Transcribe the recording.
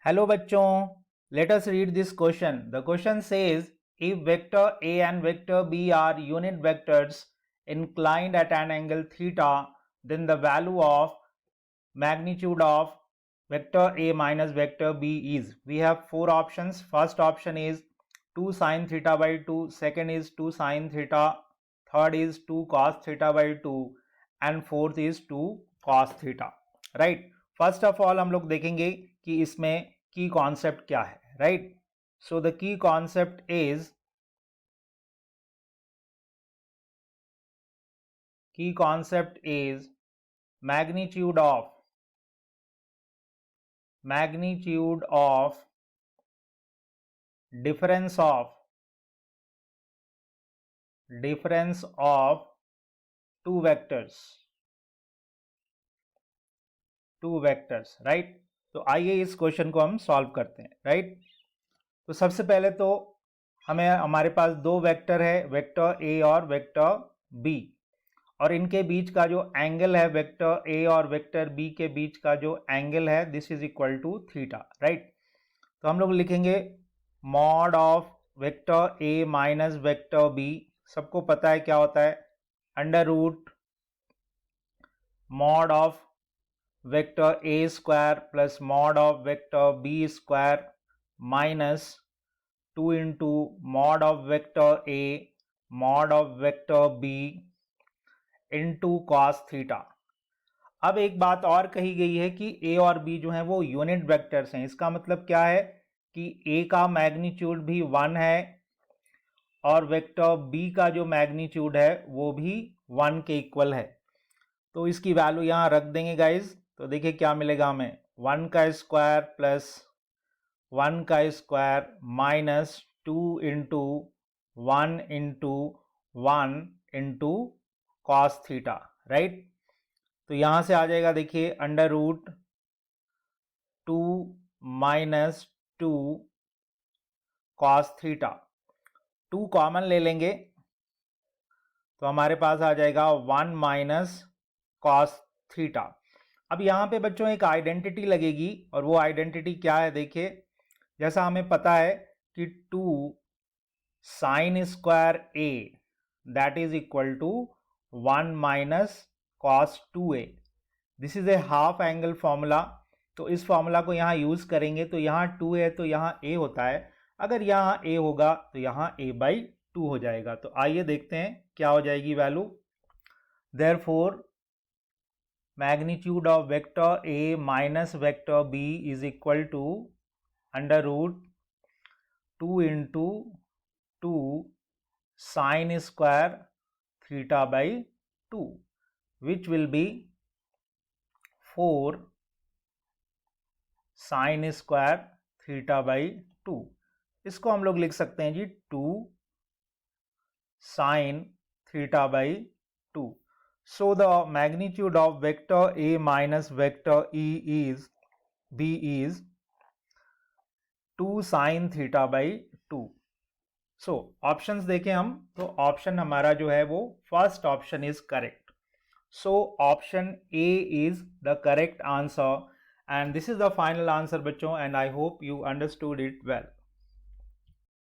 Hello bachchon, let us read this question. The question says, if vector A and vector B are unit vectors inclined at an angle theta, then the value of magnitude of vector A minus vector B is. We have four options. First option is 2 sin theta by 2, second is 2 sin theta, third is 2 cos theta by 2 and fourth is 2 cos theta. Right? First of all हम लोग देखेंगे कि इसमें की concept क्या है. Right? So the key concept is magnitude of difference of two vectors. Right? तो आइए इस क्वेश्चन को हम सॉल्व करते हैं. राइट? तो सबसे पहले तो हमारे पास दो वेक्टर है, वेक्टर ए और वेक्टर बी, और इनके बीच का जो एंगल है वेक्टर ए और वेक्टर बी के बीच का जो एंगल है this is equal to theta. Right? तो हम लोग लिखेंगे mod of vector A minus vector B. सबको पता है क्या होता है, under root mod of vector A square plus mod of vector B square minus 2 into mod of vector A mod of vector B into cos theta. अब एक बात और कही गई है कि ए और बी जो है वो यूनिट वेक्टर्स हैं. इसका मतलब क्या है कि ए का मैग्नीट्यूड भी 1 है और वेक्टर बी का जो मैग्नीट्यूड है वो भी 1 के इक्वल है. तो इसकी वैल्यू यहाँ रख देंगे गाइज. तो देखिए क्या मिलेगा हमें, 1 का स्क्वायर प्लस 1 का square minus 2 into 1 into 1 into cos theta. Right? तो यहां से आ जाएगा देखिए under root 2 minus 2 cos theta. 2 common ले लेंगे तो हमारे पास आ जाएगा 1 माइनस कॉस थीटा. अब यहाँ पे बच्चों एक आइडेंटिटी लगेगी और वो आइडेंटिटी क्या है, देखिए जैसा हमें पता है कि 2 sine square A that is equal to 1 minus cos 2a. This is a half angle formula. तो इस फॉर्मूला को यहाँ यूज करेंगे तो यहाँ 2 है तो यहाँ a होता है. अगर यहाँ a होगा तो यहाँ a बाई 2 हो जाएगा. तो आइए देखते हैं क्या हो जाएगी value. Therefore magnitude of vector a minus vector b is equal to under root 2 into 2 sin square theta by 2 which will be 4 sin square theta by 2. इसको हम लोग लिख सकते हैं जी 2 sin theta by 2. So the magnitude of vector A minus vector B is 2 sin theta by 2. So options देखें हम तो option हमारा जो है वो first option is correct. So option A is the correct answer and this is the final answer बच्चों and I hope you understood it well.